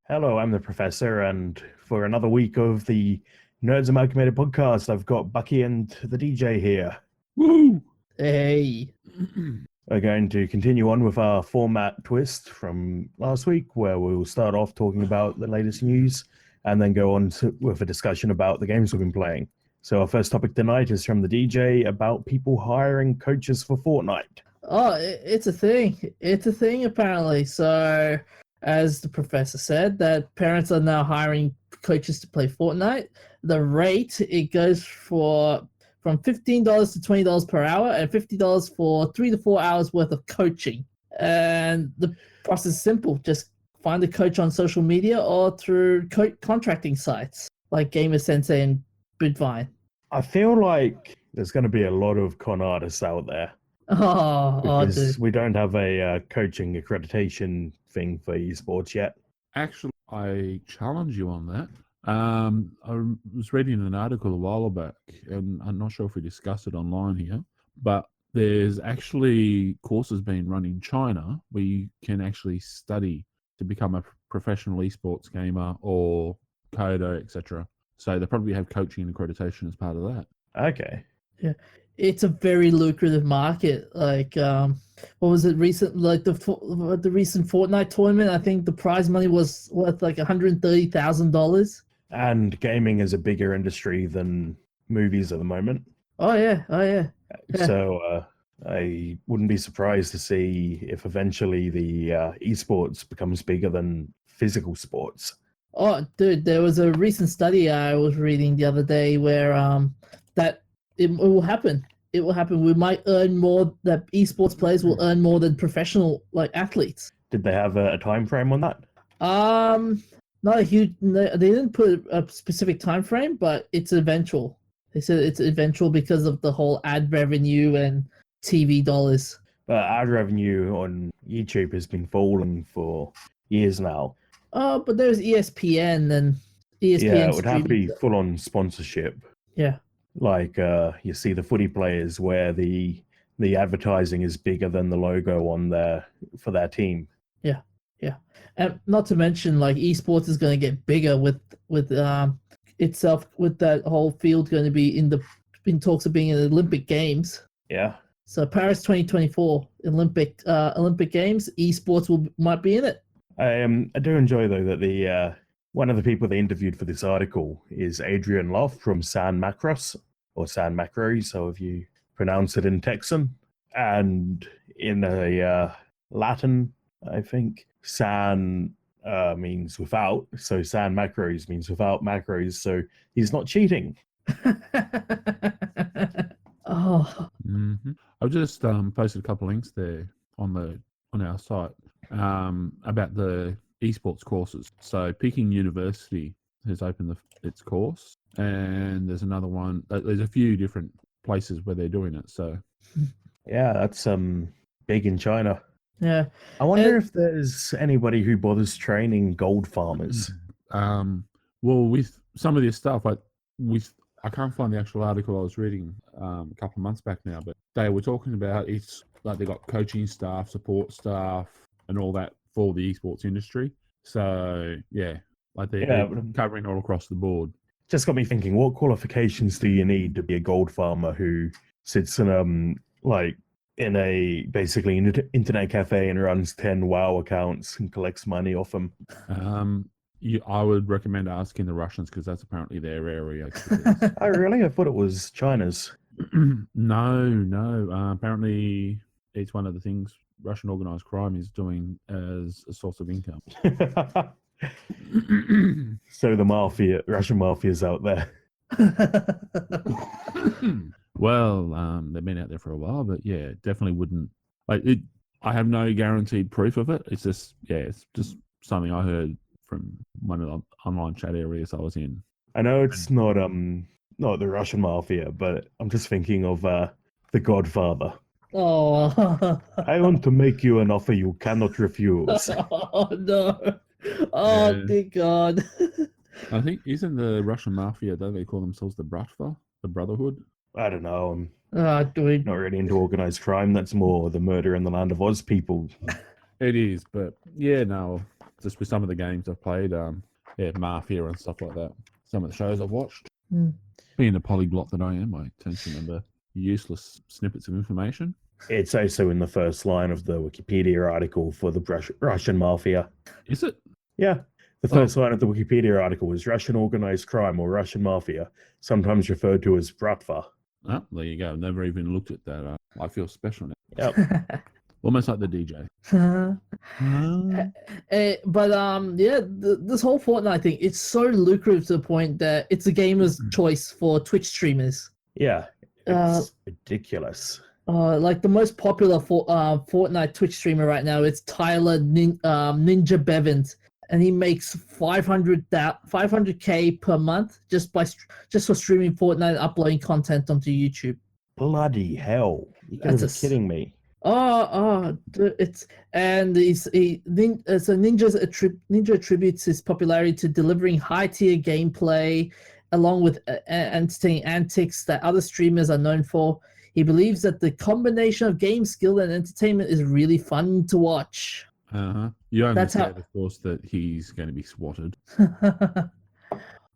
Hello, I'm the Professor, and for another week of the Nerds Amalgamated podcast, I've got Bucky and the DJ here. Woo! Hey. We're going to continue on with our format twist from last week, where we'll start off talking about the latest news and then go on with a discussion about the games we've been playing. So our first topic tonight is from the DJ about people hiring coaches for Fortnite. Oh, it's a thing. It's a thing, apparently. So, as the professor said, that parents are now hiring coaches to play Fortnite. The rate, it goes from $15 to $20 per hour and $50 for 3 to 4 hours worth of coaching. And the process is simple. Just find a coach on social media or through contracting sites like Gamer Sensei and Blevins. I feel like there's going to be a lot of con artists out there. Because we don't have a coaching accreditation thing for eSports yet. Actually, I challenge you on that. I was reading an article a while back, and I'm not sure if we discussed it online here, but there's actually courses being run in China where you can actually study to become a professional esports gamer or coder, etc. So they probably have coaching and accreditation as part of that. Okay. Yeah. It's a very lucrative market. Like, what was it recent? Like the recent Fortnite tournament, I think the prize money was worth like $130,000. And gaming is a bigger industry than movies at the moment. Oh yeah. So I wouldn't be surprised to see if eventually the esports becomes bigger than physical sports. Oh, dude, there was a recent study I was reading the other day where that it will happen. It will happen. We might earn more. That esports players will earn more than professional athletes. Did they have a time frame on that? Not a huge. They didn't put a specific time frame, but it's eventual. They said it's eventual because of the whole ad revenue and TV dollars. But ad revenue on YouTube has been falling for years now. But there's ESPN and ESPN. Yeah, it would have to be full on sponsorship. Yeah. Like you see the footy players where the advertising is bigger than the logo on for their team. Yeah, and not to mention like esports is going to get bigger with itself, with that whole field going to be in talks of being in the Olympic Games. Yeah. So Paris 2024 Olympic Games, esports might be in it. I do enjoy though that the one of the people they interviewed for this article is Adrian Loft from San Macros, or San Macro, so if you pronounce it in Texan. And in a Latin, I think, San means without, so San Macros means without macros, so he's not cheating. Oh. Mm-hmm. I've just posted a couple links there on our site about the esports courses. So Peking University has opened its course, and there's another one. There's a few different places where they're doing it. So yeah, that's big in China. Yeah, I wonder if there's anybody who bothers training gold farmers. Well, with some of this stuff, I can't find the actual article I was reading a couple of months back now, but they were talking about it's like they got coaching staff, support staff, and all that for the esports industry. So yeah, like they're covering all across the board. Just got me thinking, what qualifications do you need to be a gold farmer who sits in in a basically internet cafe and runs 10 WoW accounts and collects money off them? I would recommend asking the Russians because that's apparently their area. Oh, really? I thought it was China's. No. Apparently, it's one of the things Russian organized crime is doing as a source of income. So the Russian mafia's out there. Well, they've been out there for a while, but yeah, definitely wouldn't. I have no guaranteed proof of it. It's just it's just something I heard from one of the online chat areas I was in. I know it's not the Russian mafia, but I'm just thinking of The Godfather. Oh. I want to make you an offer you cannot refuse. Oh no. Oh Yeah. dear God. I think isn't the Russian mafia, don't they call themselves the Bratva, the Brotherhood? I don't know. I'm Oh, dude. not really into organized crime. That's more the murder in the land of Oz people. It is, but yeah, no, just with some of the games I've played, Mafia and stuff like that. Some of the shows I've watched. Mm. Being a polyglot that I am, I tend to remember useless snippets of information. It's also in the first line of the Wikipedia article for the Russian mafia. Is it? Yeah. The first line of the Wikipedia article is Russian organized crime or Russian mafia, sometimes referred to as Bratva. Oh, there you go. Never even looked at that. I feel special now. Yep. Almost like the DJ. But this whole Fortnite thing, it's so lucrative to the point that it's a gamer's choice for Twitch streamers. Yeah. It's ridiculous. Like the most popular Fortnite Twitch streamer right now, it's Tyler Ninja Blevins, and he makes 500K per month just for streaming Fortnite and uploading content onto YouTube. Bloody hell! You gotta be kidding me. Ninja attributes his popularity to delivering high tier gameplay, along with entertaining antics that other streamers are known for. He believes that the combination of game skill and entertainment is really fun to watch. You understand, of course, that he's going to be swatted.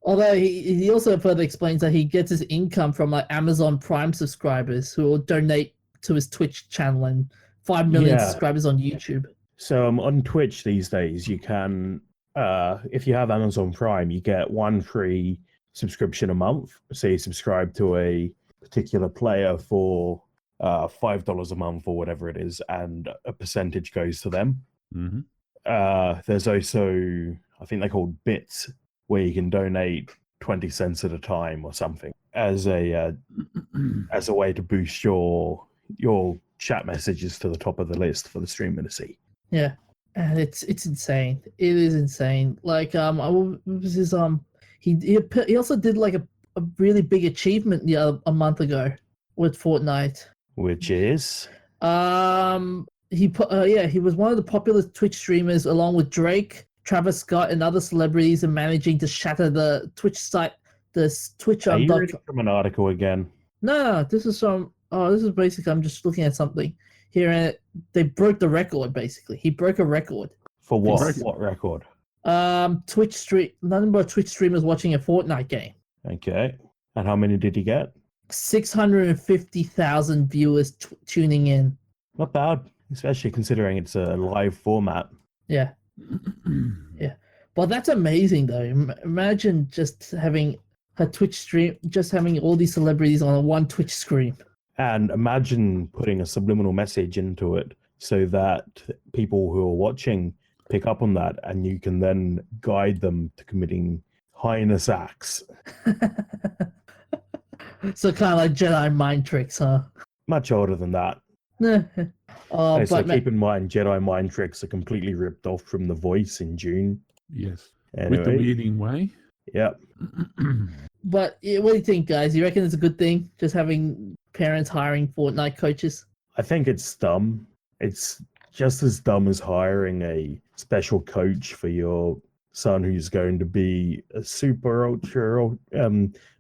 Although he also further explains that he gets his income from like Amazon Prime subscribers who will donate to his Twitch channel and 5 million subscribers on YouTube. So on Twitch these days, you can, if you have Amazon Prime, you get one free subscription a month. So you subscribe to a particular player for $5 a month or whatever it is, and a percentage goes to them. Mm-hmm. There's also, I think they're called bits, where you can donate 20 cents at a time or something as a way to boost your chat messages to the top of the list for the streamer to see. Yeah, and it's insane. It is insane. Like what was his he also did like a really big achievement a month ago with Fortnite, which is he was one of the popular Twitch streamers along with Drake, Travis Scott, and other celebrities, and managing to shatter the Twitch site. This Twitch. Are you reading from an article again? No, this is from. Oh, this is basically. I'm just looking at something here, and they broke the record. Basically, he broke a record. For what? What record? Number of Twitch streamers watching a Fortnite game. Okay, and how many did he get? 650,000 viewers tuning in. Not bad, especially considering it's a live format. Yeah. Yeah. Well, that's amazing, though. Imagine just having a Twitch stream, just having all these celebrities on one Twitch screen. And imagine putting a subliminal message into it so that people who are watching pick up on that, and you can then guide them to committing heinous acts. So kind of like Jedi mind tricks, huh? Much older than that. So keep in mind, Jedi mind tricks are completely ripped off from The Voice in June. Yes. Anyway, with the weirding way. Yep. But what do you think, guys? You reckon it's a good thing, just having parents hiring Fortnite coaches? I think it's dumb. It's just as dumb as hiring a special coach for your son who's going to be a super ultra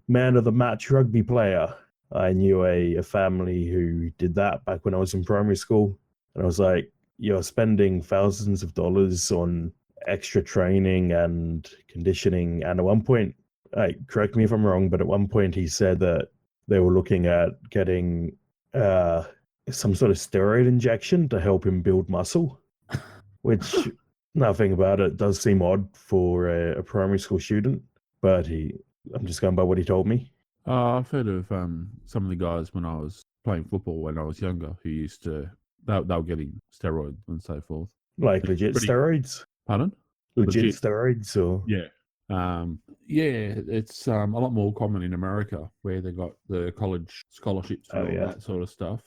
man of the match rugby player. I knew a family who did that back when I was in primary school. And I was like, you're spending thousands of dollars on extra training and conditioning. And at one point, correct me if I'm wrong, but at one point he said that they were looking at getting some sort of steroid injection to help him build muscle, which nothing about it does seem odd for a primary school student, but I'm just going by what he told me. I've heard of some of the guys when I was playing football when I was younger who used to, they were getting steroids and so forth. Like legit steroids? Pardon? Legit steroids? Or Yeah. It's a lot more common in America where they got the college scholarships and all that sort of stuff.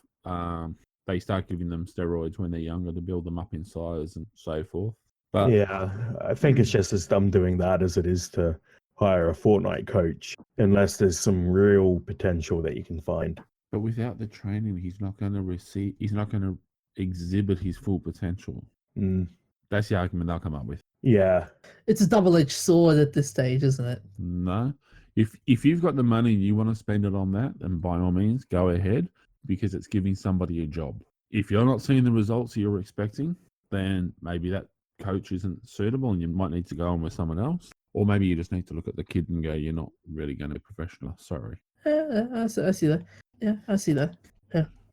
they start giving them steroids when they're younger to build them up in size and so forth. But Yeah, I think it's just as dumb doing that as it is to hire a Fortnite coach, unless there's some real potential that you can find. But without the training, he's not going to exhibit his full potential. Mm, That's the argument they'll come up with. yeah, It's a double-edged sword at this stage, isn't it? No. If you've got the money and you want to spend it on that, then by all means, go ahead, because it's giving somebody a job. If you're not seeing the results you're expecting, then maybe that coach isn't suitable and you might need to go on with someone else. Or maybe you just need to look at the kid and go, you're not really going to be professional. Sorry. I see that. Yeah, I see that.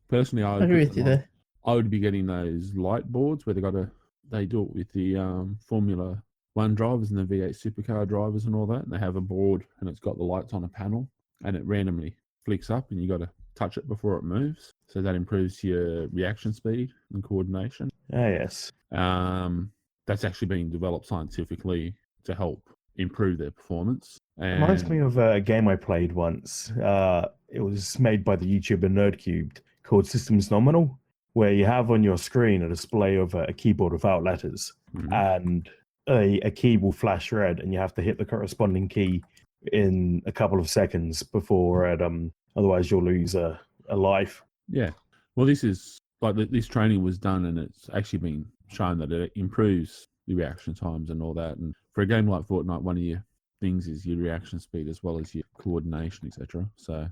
Personally, I agree with you there. I would be getting those light boards where they do it with the Formula 1 drivers and the V8 supercar drivers and all that. And they have a board and it's got the lights on a panel and it randomly flicks up and you got to touch it before it moves. So that improves your reaction speed and coordination. ah, yes. That's actually being developed scientifically to help improve their performance. And Reminds me of a game I played once. It was made by the YouTuber Nerdcubed called Systems Nominal, where you have on your screen a display of a keyboard without letters, and a key will flash red, and you have to hit the corresponding key in a couple of seconds before it, otherwise you'll lose a life. Yeah. Well, this training was done and it's actually been shown that it improves the reaction times and all that. And for a game like Fortnite, one of your things is your reaction speed as well as your coordination, etc. So,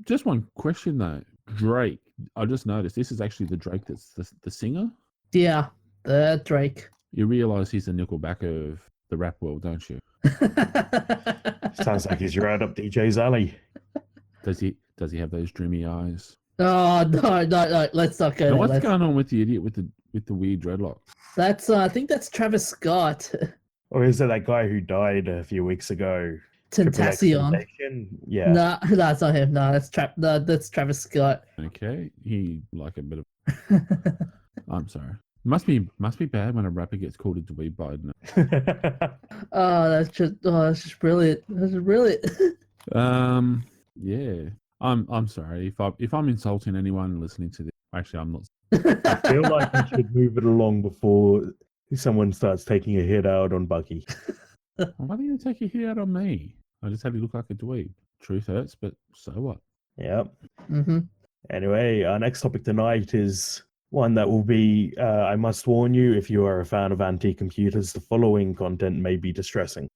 just one question though. Drake, I just noticed this is actually the Drake that's the singer. Yeah, the Drake. You realise he's the Nickelback of the rap world, don't you? Sounds like he's right up DJ's alley. Does he have those dreamy eyes? Oh no! Let's not go. Now, there. what's going on with the idiot with the weird dreadlocks? That's I think that's Travis Scott. Or is it that guy who died a few weeks ago? Tentacion. Temptation? Yeah. No, that's not him. No, that's Travis Scott. Okay, he like a bit of. I'm sorry. Must be bad when a rapper gets called a dweeb by it. That's just brilliant. That's just brilliant. Yeah. I'm sorry if I'm insulting anyone listening to this. Actually, I'm not. I feel like we should move it along before someone starts taking a hit out on Bucky. Why do you take a hit out on me? I just had to look like a dweeb. Truth hurts, but so what? Yep. Mm-hmm. Anyway, our next topic tonight is one that will be, I must warn you, if you are a fan of antique computers, the following content may be distressing.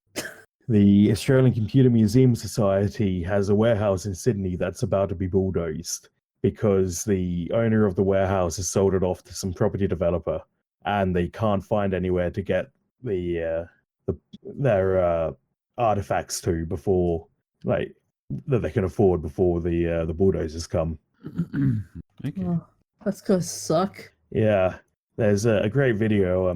The Australian Computer Museum Society has a warehouse in Sydney that's about to be bulldozed because the owner of the warehouse has sold it off to some property developer and they can't find anywhere to get their artifacts to before, like, that they can afford before the bulldozers come. Okay. Oh, that's gonna suck. Yeah, there's a great video.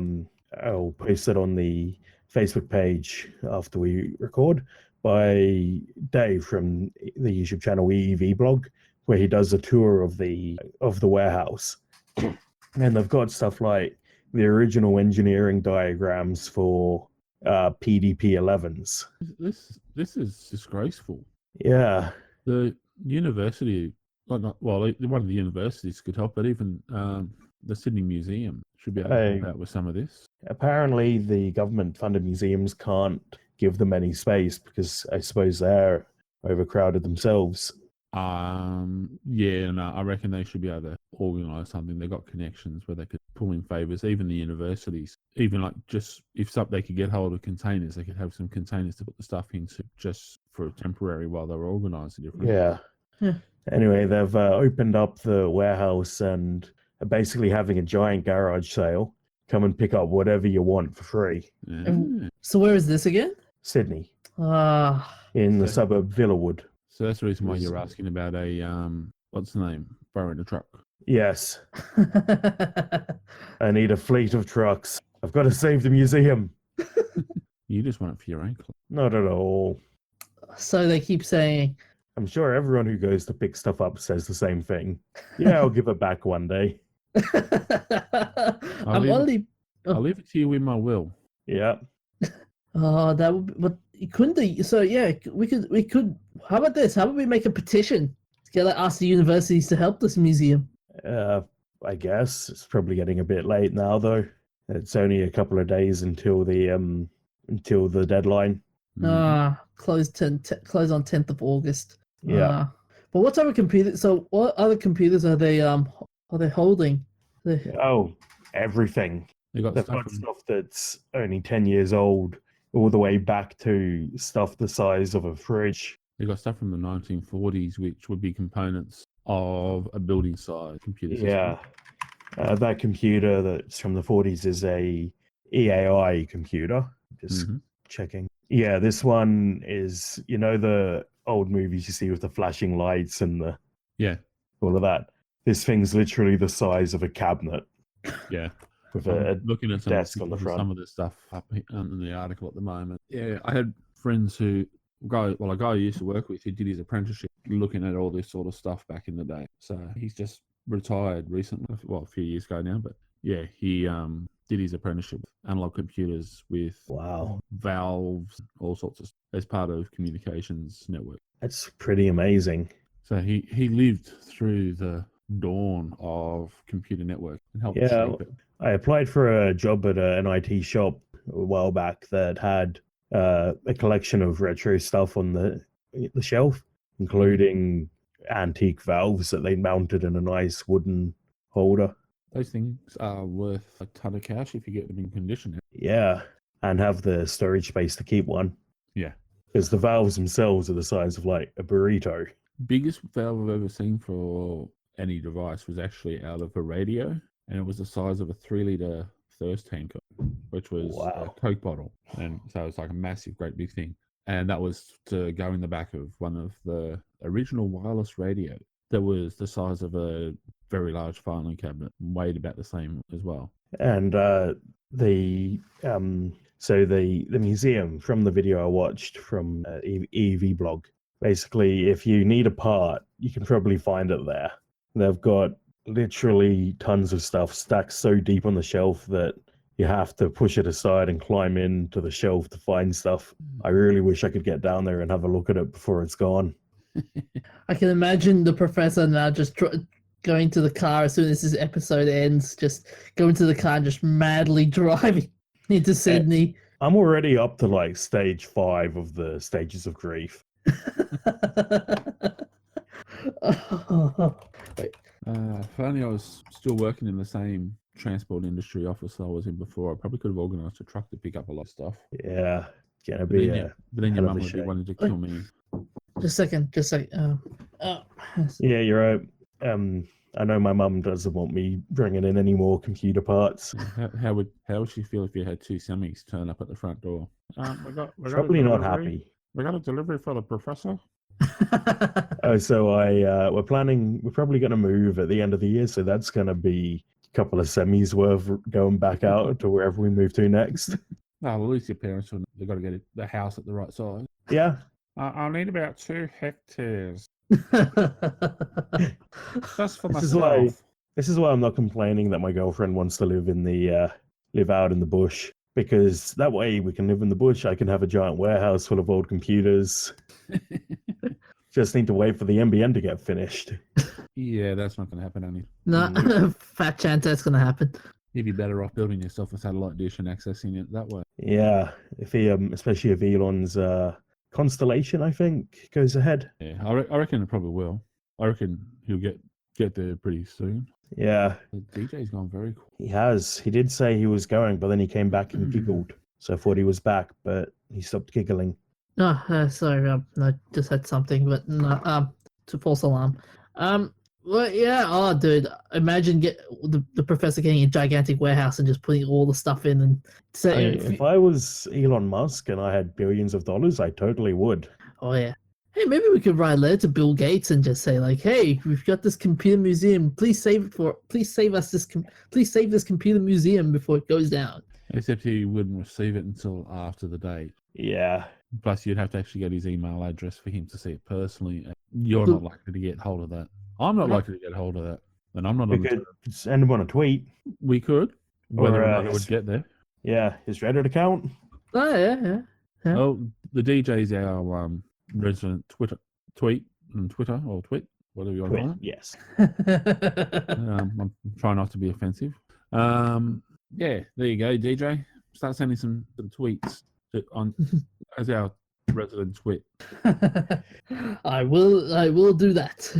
I'll post it on the Facebook page after we record by Dave from the YouTube channel Evillllll, where he does a tour of the warehouse, and they've got stuff like the original engineering diagrams for PDP-11s. This is disgraceful. Yeah, The university, one of the universities could help, but even the Sydney Museum should be able to help out with some of this. apparently the government-funded museums can't give them any space because I suppose they're overcrowded themselves. Yeah, no, I reckon they should be able to organise something. They've got connections where they could pull in favours. Even the universities, even like just if they could get hold of containers, they could have some containers to put the stuff into just for temporary while they're organising it. Yeah. Anyway, they've opened up the warehouse and are basically having a giant garage sale. Come and pick up whatever you want for free. Yeah. So where is this again? Sydney, So- in the suburb Evillllll. So that's the reason why you're asking about a what's the name? Borrowing a truck. Yes, I need a fleet of trucks. I've got to save the museum. You just want it for your own club. Not at all. So they keep saying, I'm sure everyone who goes to pick stuff up says the same thing. Yeah, I'll give it back one day. I'm leave it- only. I'll leave it to you in my will. Yeah. Oh, that would. But couldn't they? So yeah, we could. How about this? How about we make a petition to get ask the universities to help this museum? I guess it's probably getting a bit late now, though. It's only a couple of days until the deadline. Close on 10th of August. Yeah. But what type of computer? So what other computers are they holding? Oh, everything. They got They've stuff got from, stuff that's only 10 years old, all the way back to stuff the size of a fridge. they got stuff from the 1940s, which would be components of a building size computer system. Yeah. That computer that's from the 40s is a EAI computer. Just checking. Yeah, this one is, the old movies you see with the flashing lights and all of that. This thing's literally the size of a cabinet. Yeah. With I'm a looking at desk on the front. some of this stuff up in the article at the moment. Yeah, I had friends a guy I used to work with who did his apprenticeship looking at all this sort of stuff back in the day. So he's just retired recently, a few years ago now, but yeah, he did his apprenticeship with analog computers with valves, all sorts of as part of communications network. That's pretty amazing. So he lived through the dawn of computer network and helped shape it. I applied for a job at an IT shop a while back that had a collection of retro stuff on the shelf, including antique valves that they mounted in a nice wooden holder. Those things are worth a ton of cash if you get them in condition. Yeah, and have the storage space to keep one. Yeah. Because the valves themselves are the size of like a burrito. Biggest valve I've ever seen for any device was actually out of a radio, and it was the size of a 3-liter thirst tanker, which was a Coke bottle. And so it's like a massive, great big thing. And that was to go in the back of one of the original wireless radios that was the size of a very large filing cabinet, weighed about the same as well. And the museum, from the video I watched from Evillllll, basically, if you need a part, you can probably find it there. They've got literally tons of stuff stacked so deep on the shelf that you have to push it aside and climb into the shelf to find stuff. I really wish I could get down there and have a look at it before it's gone. I can imagine the professor now just going to the car as soon as this episode ends, just going to the car and just madly driving into Sydney. I'm already up to like stage 5 of the stages of grief. If only I was still working in the same transport industry office I was in before, I probably could have organised a truck to pick up a lot of stuff. Yeah, gonna But be then your mum would be wanting to kill me. Just a second. Yeah, you're right. I know my mum doesn't want me bringing in any more computer parts. How would she feel if you had 2 semis turn up at the front door? We got Probably not happy. We got a delivery for the professor. So we're probably going to move at the end of the year, so that's going to be a couple of semis worth going back out to wherever we move to next. No, at least your parents they've got to get the house at the right size. Yeah. I'll need about 2 hectares. Just for This myself. This is why I'm not complaining that my girlfriend wants to live out in the bush, because that way we can live in the bush. I can have a giant warehouse full of old computers. Just need to wait for the NBN to get finished. Yeah, that's not going to happen, Annie. No, fat chance that's going to happen. You'd be better off building yourself a satellite dish and accessing it that way. Yeah, especially if Elon's Constellation, I think, goes ahead. Yeah, I reckon it probably will. I reckon he'll get there pretty soon. Yeah. The DJ's gone very cool. He has. He did say he was going, but then he came back and giggled. So I thought he was back, but he stopped giggling. No, sorry, I just had something, but no, to false alarm. Well, yeah, oh, dude, imagine the professor getting a gigantic warehouse and just putting all the stuff in and if I was Elon Musk and I had billions of dollars, I totally would. Oh yeah. Hey, maybe we could write a letter to Bill Gates and just say like, "Hey, we've got this computer museum. Please save this computer museum before it goes down." Except he wouldn't receive it until after the date. Yeah. Plus, you'd have to actually get his email address for him to see it personally. You're not likely to get hold of that. I'm not likely to get hold of that. And I'm not. We could send him on a tweet. We could. Whether or not it would get there. Yeah, his Reddit account. Oh yeah. Oh, the DJ's our resident tweet, whatever you want Twit, to call it. yes. I'm trying not to be offensive. Yeah, there you go, DJ. Start sending some tweets on as our resident twit. I will do that.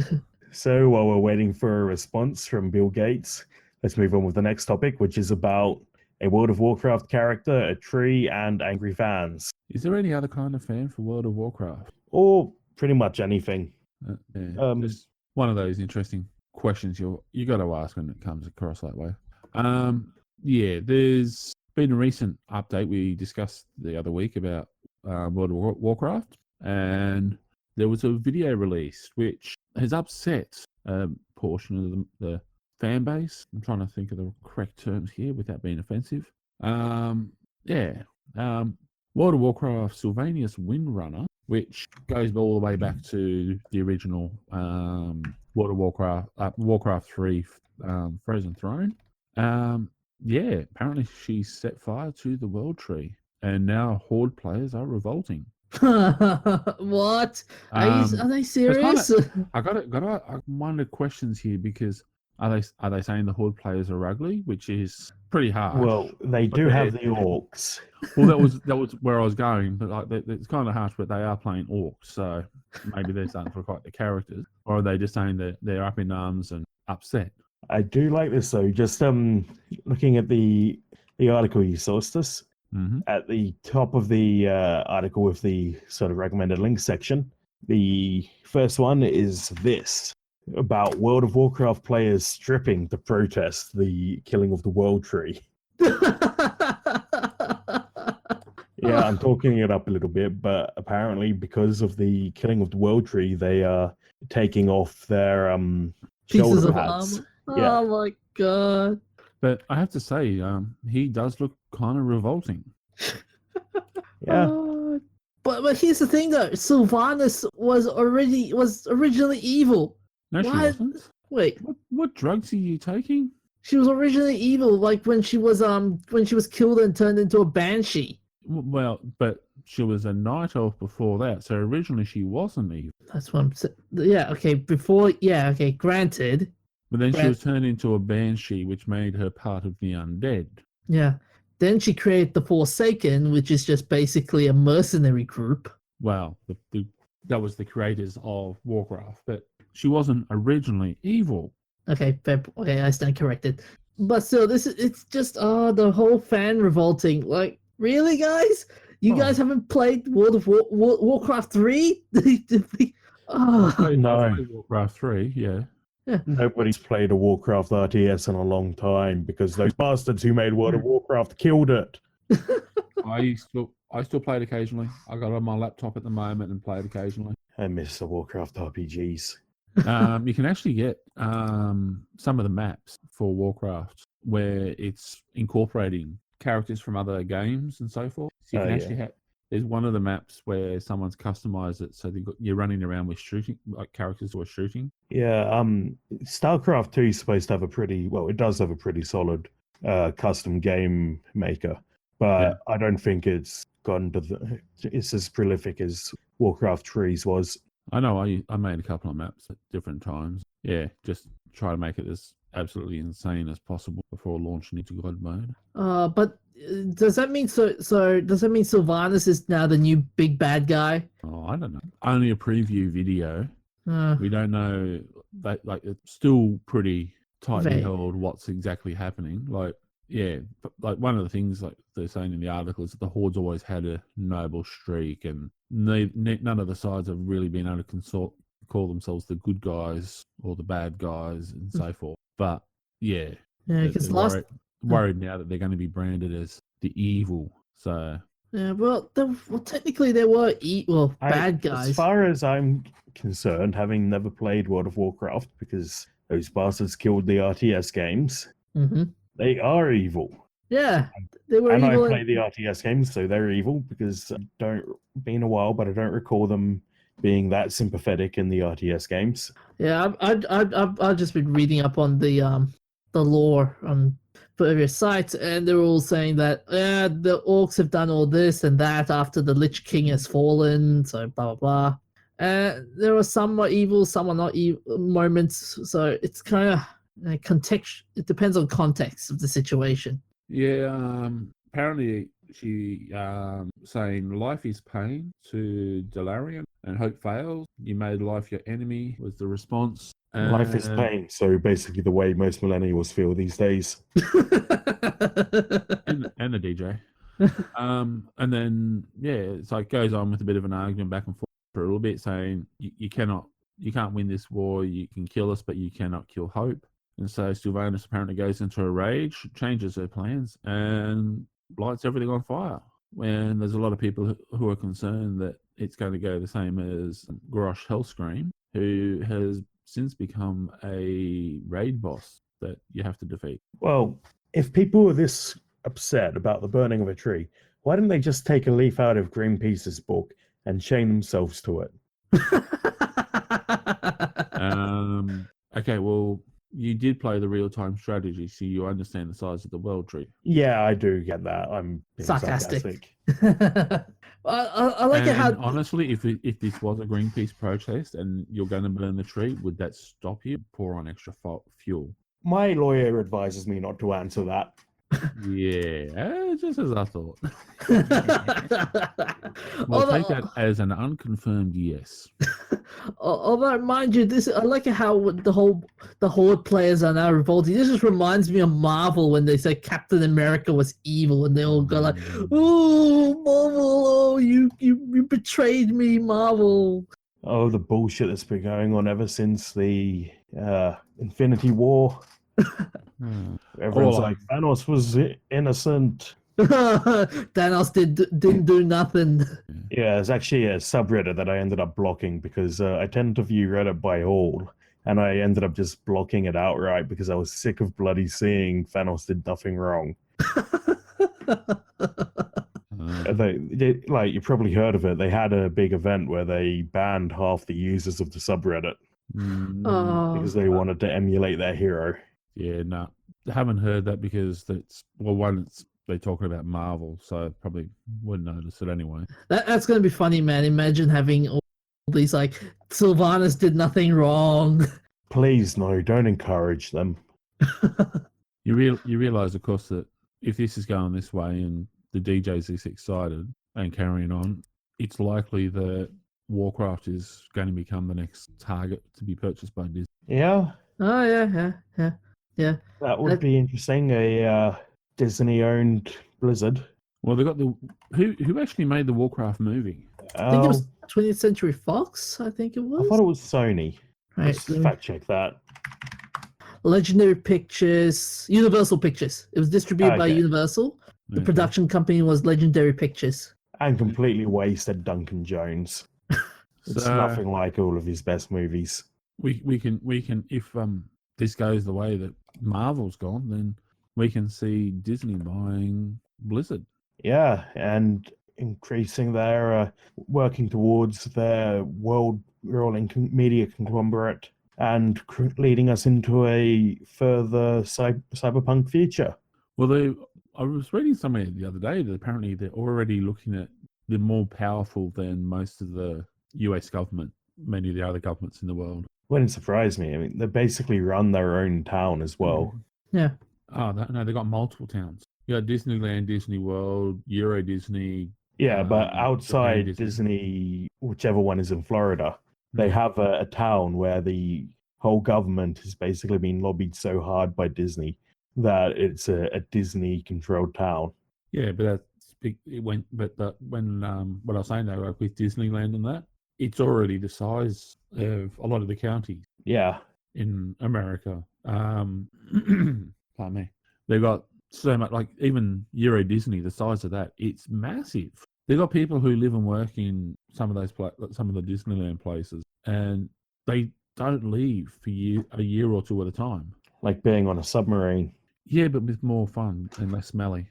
So while we're waiting for a response from Bill Gates, let's move on with the next topic, which is about a World of Warcraft character, a tree, and angry fans. Is there any other kind of fan for World of Warcraft? Or pretty much anything. Just one of those interesting questions you got to ask when it comes across that way. Yeah, there's been a recent update we discussed the other week about World of Warcraft, and there was a video released which has upset a portion of the fan base. I'm trying to think of the correct terms here without being offensive. World of Warcraft Sylvania's Windrunner, which goes all the way back to the original World of Warcraft 3 Frozen Throne. Apparently she set fire to the World Tree, and now Horde players are revolting. What? Are they serious? I got one of the questions here, because are they saying the Horde players are ugly, which is pretty hard. Well, they do have the orcs. Well, that was where I was going, but like it's kind of harsh. But they are playing orcs, so maybe they're starting to quite the characters, or are they just saying that they're up in arms and upset? I do like this though. Just looking at the article you sourced us, at the top of the article with the sort of recommended links section, the first one is this about World of Warcraft players stripping to protest the killing of the World Tree. Yeah, I'm talking it up a little bit, but apparently because of the killing of the World Tree, they are taking off their Pieces shoulder of pads. armor. Yeah. Oh my god. But I have to say, he does look kind of revolting. Yeah. But here's the thing though, Sylvanas was originally evil. No, she What? wasn't. Wait, What drugs are you taking? she was originally evil, like when she was killed and turned into a banshee. Well, but she was a night elf before that, so originally she wasn't evil. That's what I'm saying. Yeah, okay, granted. But then she was turned into a banshee, which made her part of the undead. Yeah. Then she created the Forsaken, which is just basically a mercenary group. Well, that was the creators of Warcraft, but she wasn't originally evil. Okay, okay, I stand corrected. But still, it's just the whole fan revolting. Like, really, guys? You guys haven't played World of Warcraft 3? I played No. Warcraft 3, yeah. Nobody's played a Warcraft RTS in a long time because those bastards who made World of Warcraft killed it. I still play it occasionally. I got it on my laptop at the moment and play it occasionally. I miss the Warcraft RPGs. You can actually get some of the maps for Warcraft where it's incorporating characters from other games and so forth. So you can actually have. There's one of the maps where someone's customized it so you're running around with shooting, like characters who are shooting. Yeah, StarCraft 2 is supposed to have it does have a pretty solid custom game maker, but I don't think it's gotten to it's as prolific as Warcraft 3's was. I know I made a couple of maps at different times. Yeah, just try to make it as absolutely insane as possible before launching into God mode. But does that mean does that mean Sylvanas is now the new big bad guy? Oh, I don't know. Only a preview video. Uh, We don't know. Like it's still pretty tightly Vague. held what's exactly happening. Like, yeah, but like one of the things like they're saying in the article is that the Horde's always had a noble streak, and none of the sides have really been able to call themselves the good guys or the bad guys and so forth. But yeah, because they're worried now that they're going to be branded as the evil. So yeah, well, technically there were bad guys. As far as I'm concerned, having never played World of Warcraft because those bastards killed the RTS games, they are evil. Yeah, they were and evil. I play the RTS games, so they're evil because been a while, but I don't recall them being that sympathetic in the RTS games. Yeah, I've just been reading up on the lore on various sites, and they're all saying that the orcs have done all this and that after the Lich King has fallen, so blah blah blah. There are some are evil, some are not evil moments. So it's kind of context. It depends on context of the situation. Yeah, apparently she saying life is pain to Delarian and hope fails. You made life your enemy was the response. Life is pain. So basically, the way most millennials feel these days. And the DJ. And then it's like goes on with a bit of an argument back and forth for a little bit, saying you can't win this war. You can kill us, but you cannot kill hope. And so Sylvanas apparently goes into a rage, changes her plans, and lights everything on fire. When there's a lot of people who are concerned that it's going to go the same as Grosh Hellscream, who has since become a raid boss that you have to defeat. Well, if people were this upset about the burning of a tree, why didn't they just take a leaf out of Greenpeace's book and chain themselves to it? Okay, well, you did play the real-time strategy, so you understand the size of the world tree. Yeah, I do get that. I'm being sarcastic. I like it how honestly, if this was a Greenpeace protest and you're going to burn the tree, would that stop you? Pour on extra fuel. My lawyer advises me not to answer that. Yeah, just as I thought. We'll take that as an unconfirmed yes. Although, mind you, I like how the Horde players are now revolting. This just reminds me of Marvel when they say Captain America was evil, and they all go like, "Oh, Marvel! Oh, you betrayed me, Marvel!" Oh, the bullshit that's been going on ever since the Infinity War. Everyone's like, Thanos was innocent. Thanos didn't do nothing. Yeah, it's actually a subreddit that I ended up blocking because I tend to view Reddit by all, and I ended up just blocking it outright because I was sick of bloody seeing Thanos did nothing wrong. They, like, you probably heard of it. They had a big event where they banned half the users of the subreddit because they wanted to emulate their hero. Yeah, no, I haven't heard that because they're talking about Marvel, so probably wouldn't notice it anyway. That's going to be funny, man. Imagine having all these, like, Sylvanas did nothing wrong. Please, no, don't encourage them. You realize, of course, that if this is going this way and the DJ's this excited and carrying on, it's likely that Warcraft is going to become the next target to be purchased by Disney. Yeah. Oh, yeah. That would be interesting. A Disney-owned Blizzard. Well, they got who actually made the Warcraft movie? I think it was 20th Century Fox. I think it was. I thought it was Sony. Right. Let's fact check that. Legendary Pictures, Universal Pictures. It was distributed by Universal. The production company was Legendary Pictures. And completely wasted Duncan Jones. It's nothing like all of his best movies. We can if this goes the way that Marvel's gone, then we can see Disney buying Blizzard. Yeah, and increasing their working towards their world-rolling media conglomerate and leading us into a further cyberpunk future. Well, I was reading somewhere the other day that apparently they're already looking at they're more powerful than most of the US government, many of the other governments in the world. Wouldn't surprise me. I mean, they basically run their own town as well. Yeah. Oh, no, they got multiple towns. You got Disneyland, Disney World, Euro Disney. Yeah, but outside Disney, whichever one is in Florida, they have a town where the whole government has basically been lobbied so hard by Disney that it's a Disney-controlled town. Yeah, but when what I was saying though, like with Disneyland and that, it's already the size of a lot of the counties. Yeah. In America. Pardon me. They've got so much, like even Euro Disney, the size of that, it's massive. They've got people who live and work in some of those some of the Disneyland places, and they don't leave for a year or two at a time. Like being on a submarine. Yeah, but with more fun and less smelly.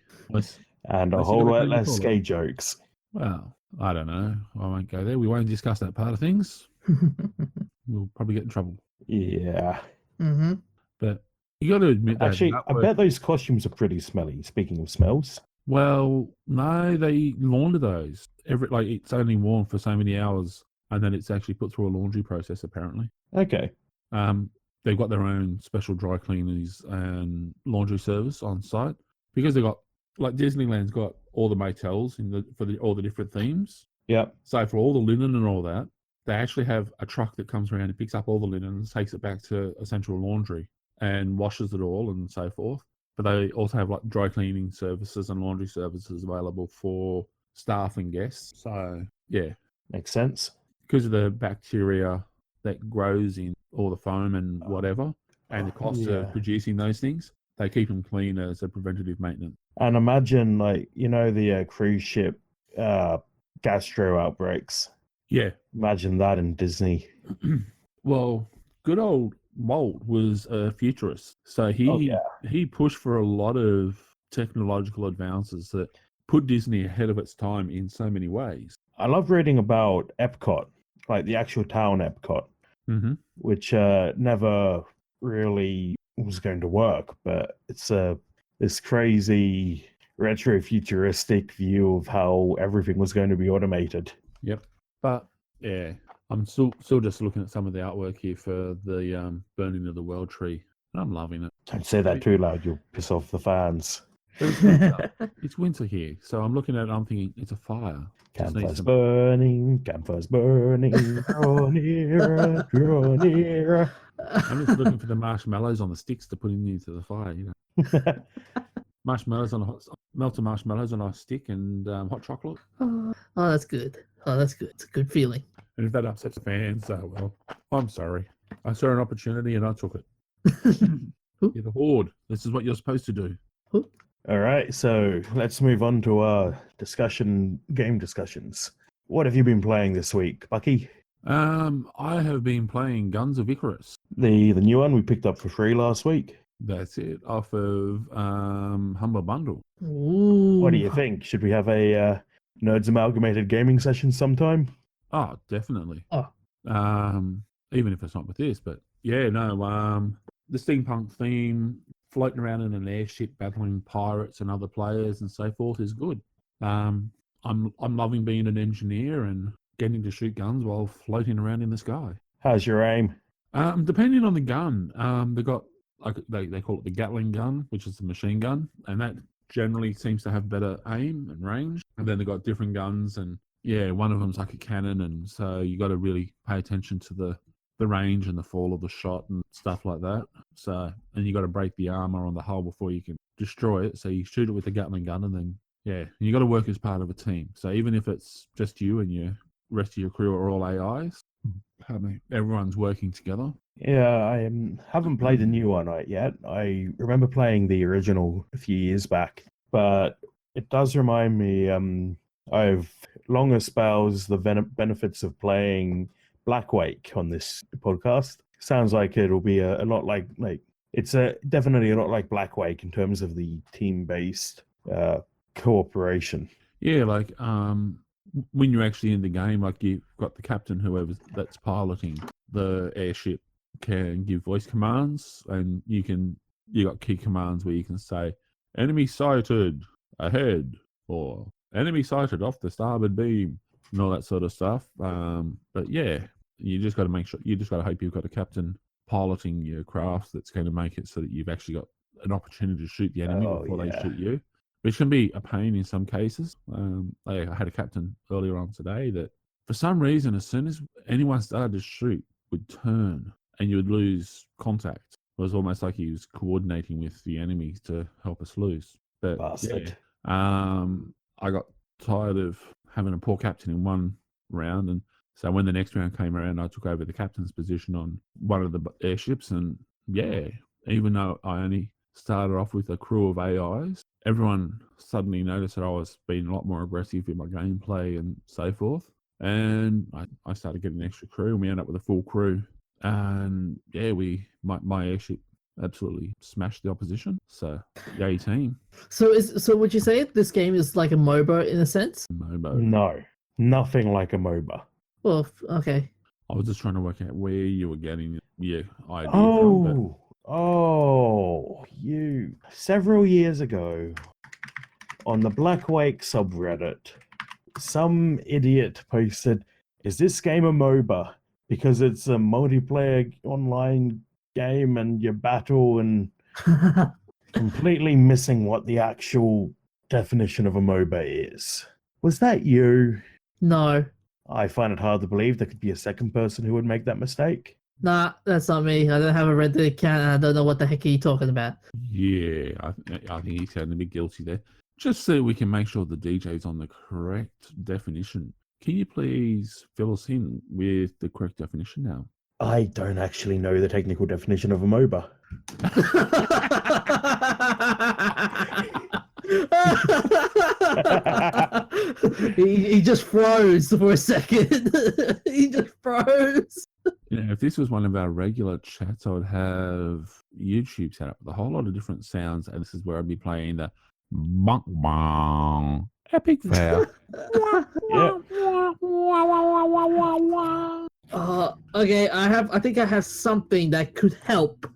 And a whole lot less gay jokes. Well, I don't know. I won't go there. We won't discuss that part of things. We'll probably get in trouble. Yeah. Mm-hmm. But you got to admit that. Actually, I bet those costumes are pretty smelly, speaking of smells. Well, no, they launder those. It's only worn for so many hours and then it's actually put through a laundry process. Apparently, Okay. they've got their own special dry cleaners and laundry service on site because they got like Disneyland's got all the motels all the different themes. Yep. So for all the linen and all that, they actually have a truck that comes around and picks up all the linen and takes it back to a central laundry and washes it all and so forth. But they also have like dry cleaning services and laundry services available for staff and guests. So yeah, Makes sense. because of the bacteria that grows in all the foam and whatever, and the cost Yeah. of producing those things, they keep them clean as a preventative maintenance. And imagine, like, the cruise ship gastro outbreaks. Yeah. Imagine that in Disney. Well, good old Walt was a futurist, so he pushed for a lot of technological advances that put Disney ahead of its time in so many ways. I love reading about Epcot, like the actual town Epcot, Mm-hmm. which never really was going to work, but it's this crazy retro futuristic view of how everything was going to be automated. Yep. But yeah, I'm still just looking at some of the artwork here for the burning of the world tree. And I'm loving it. Don't say that too loud, you'll piss off the fans. It's winter here, so I'm looking at it, I'm thinking it's a fire. Just needs Campfires some- burning, campfires burning, draw nearer, draw nearer. I'm just looking for the marshmallows on the sticks to put into the fire, you know. Marshmallows on melted marshmallows on a stick and hot chocolate. Oh, that's good. Oh, that's good. It's a good feeling. And if that upsets the fans, well, I'm sorry. I saw an opportunity and I took it. You're the horde. This is what you're supposed to do. All right, so let's move on to our game discussions. What have you been playing this week, Bucky? I have been playing Guns of Icarus. The new one we picked up for free last week. That's it, off of Humble Bundle. Ooh. What do you think? Should we have a Nerds Amalgamated gaming session sometime? Oh, definitely. Oh. Even if it's not with this, but yeah, no. The steampunk theme, floating around in an airship, battling pirates and other players and so forth is good. I'm loving being an engineer and getting to shoot guns while floating around in the sky. How's your aim? Depending on the gun, they got like they call it the Gatling gun, which is the machine gun, and that generally seems to have better aim and range. And then they got different guns, and yeah, one of them's like a cannon, and so you got to really pay attention to the range and the fall of the shot and stuff like that. So, and you got to break the armor on the hull before you can destroy it. So you shoot it with the Gatling gun, and then yeah, you got to work as part of a team. So even if it's just you and your rest of your crew are all AIs, everyone's working together. Yeah, I haven't played the new one yet. I remember playing the original a few years back, but it does remind me. I've long espoused the benefits of playing Black Wake on this podcast. Sounds like it'll be a lot like it's definitely a lot like Black Wake in terms of the team-based cooperation. Yeah, like when you're actually in the game, like you've got the captain, that's piloting the airship, can give voice commands, and you got key commands where you can say enemy sighted ahead or enemy sighted off the starboard beam and all that sort of stuff. But yeah, you just got to make sure, you just got to hope you've got a captain piloting your craft that's going to make it so that you've actually got an opportunity to shoot the enemy before they shoot you, which can be a pain in some cases. I had a captain earlier on today that for some reason, as soon as anyone started to shoot, would turn and you would lose contact. It was almost like he was coordinating with the enemy to help us lose. But Bastard. yeah, I got tired of having a poor captain in one round, and so when the next round came around, I took over the captain's position on one of the airships, and yeah, even though I only started off with a crew of AIs, everyone suddenly noticed that I was being a lot more aggressive in my gameplay and so forth. And I started getting an extra crew, and we ended up with a full crew. And yeah, my airship absolutely smashed the opposition. So yay team. So would you say this game is like a MOBA in a sense? MOBA. No, nothing like a MOBA. Well, okay. I was just trying to work out where you were getting your idea from. You several years ago on the Black Wake subreddit, some idiot posted, is this game a MOBA? Because it's a multiplayer online game and you battle and completely missing what the actual definition of a MOBA is. Was that you? No. I find it hard to believe there could be a second person who would make that mistake. Nah, that's not me. I don't have a Reddit account and I don't know what the heck are you talking about. Yeah, I think he's sounding a bit guilty there. Just so we can make sure the DJ's on the correct definition, can you please fill us in with the correct definition now? I don't actually know the technical definition of a MOBA. he just froze for a second. He just froze. You know, if this was one of our regular chats, I would have YouTube set up with a whole lot of different sounds, and this is where I'd be playing the bonk bong epic fail. Okay, I think I have something that could help.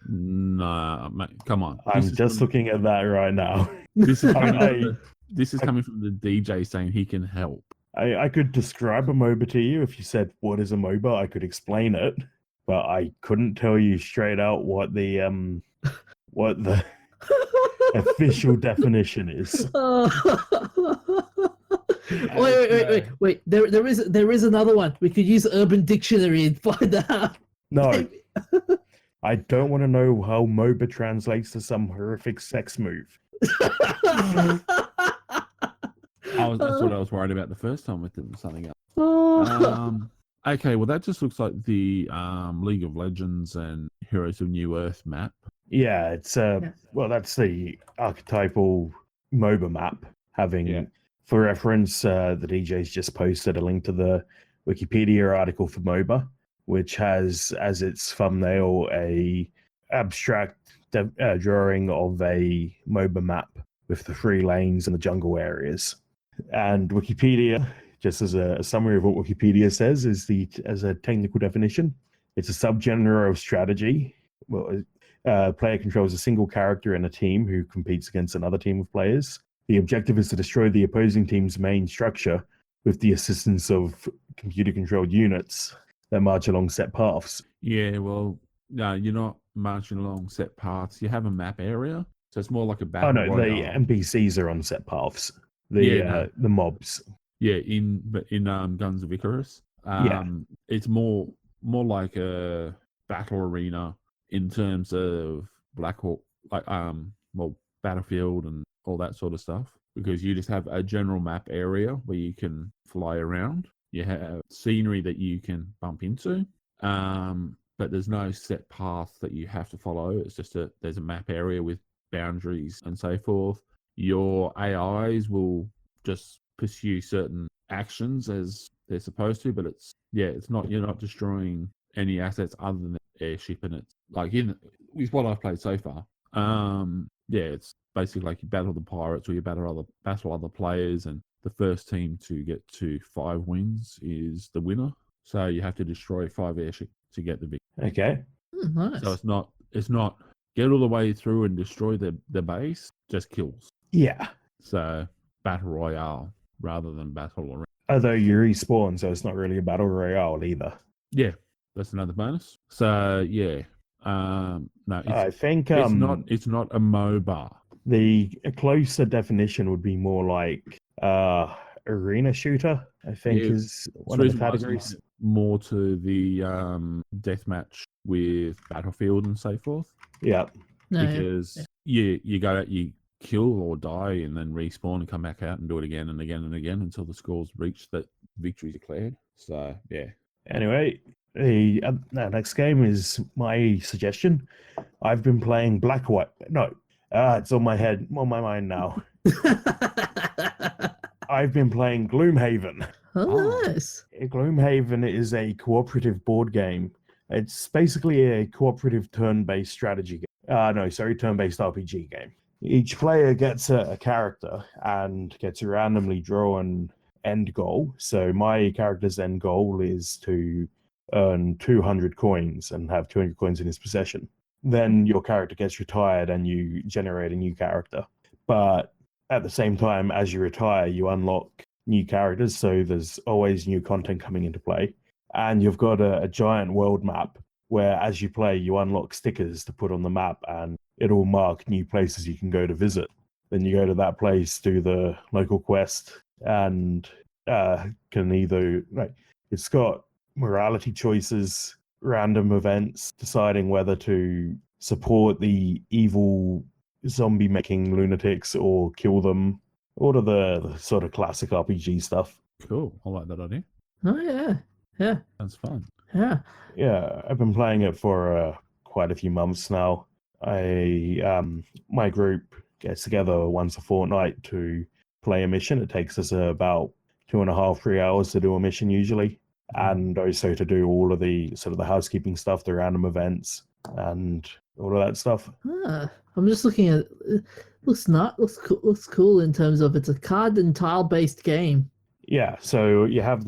Nah, mate, come on. I'm just looking at that right now. This is coming from the DJ saying he can help. I could describe a MOBA to you if you said, what is a MOBA? I could explain it, but I couldn't tell you straight out what the official definition is. Wait. There is another one. We could use Urban Dictionary and find out. No. I don't want to know how MOBA translates to some horrific sex move. That's what I was worried about the first time with something else. Okay, well that just looks like the League of Legends and Heroes of New Earth map. Yeah, it's well, that's the archetypal MOBA map. For reference, the DJ's just posted a link to the Wikipedia article for MOBA, which has as its thumbnail a abstract drawing of a MOBA map with the 3 lanes and the jungle areas. And Wikipedia, just as a summary of what Wikipedia says, as a technical definition, it's a subgenre of strategy. Well, player controls a single character in a team who competes against another team of players. The objective is to destroy the opposing team's main structure with the assistance of computer-controlled units that march along set paths. Yeah, well, no, you're not marching along set paths. You have a map area, so it's more like a battle. Oh no, royale. the NPCs are on set paths. The mobs. Yeah, in Guns of Icarus. It's more like a battle arena in terms of Black Hawk, like Battlefield and all that sort of stuff, because you just have a general map area where you can fly around. You have scenery that you can bump into, but there's no set path that you have to follow. It's just there's a map area with boundaries and so forth. Your AIs will just pursue certain actions as they're supposed to, but it's not, you're not destroying any assets other than the airship, and it's like with what I've played so far. It's basically like you battle the pirates or you battle other players, and the first team to get to 5 wins is the winner. So you have to destroy 5 airships to get the victory. Okay. Nice. So it's not get all the way through and destroy the base, just kills. Yeah. So battle royale rather than battle arena. Although you respawn, so it's not really a battle royale either. Yeah, that's another bonus. So yeah, no, I think it's not a MOBA. The closer definition would be more like arena shooter, I think, is one of the categories. More to the deathmatch with Battlefield and so forth. Yeah. Because you go out, you kill or die, and then respawn and come back out and do it again and again and again until the score's reached that victory declared. So yeah. Anyway, the next game is my suggestion. I've been playing it's on my mind now. I've been playing Gloomhaven. Oh, nice. Gloomhaven is a cooperative board game. It's basically a cooperative turn-based strategy game. Turn-based RPG game. Each player gets a character and gets a randomly drawn end goal. So my character's end goal is to earn 200 coins and have 200 coins in his possession. Then your character gets retired and you generate a new character. But at the same time, as you retire, you unlock new characters, so there's always new content coming into play. And you've got a giant world map where, as you play, you unlock stickers to put on the map, and it'll mark new places you can go to visit. Then you go to that place, do the local quest, and can either it's got morality choices, random events, deciding whether to support the evil zombie making lunatics or kill them. All of the sort of classic RPG stuff. Cool. I like that idea. Oh yeah, yeah, That's fun. yeah. Yeah, I've been playing it for quite a few months now. My group gets together once a fortnight to play a mission. It takes us about 2.5, 3 hours to do a mission usually, and also to do all of the sort of the housekeeping stuff, the random events, and all of that stuff. I'm just looking at it. Looks cool in terms of it's a card and tile based game. Yeah, so you have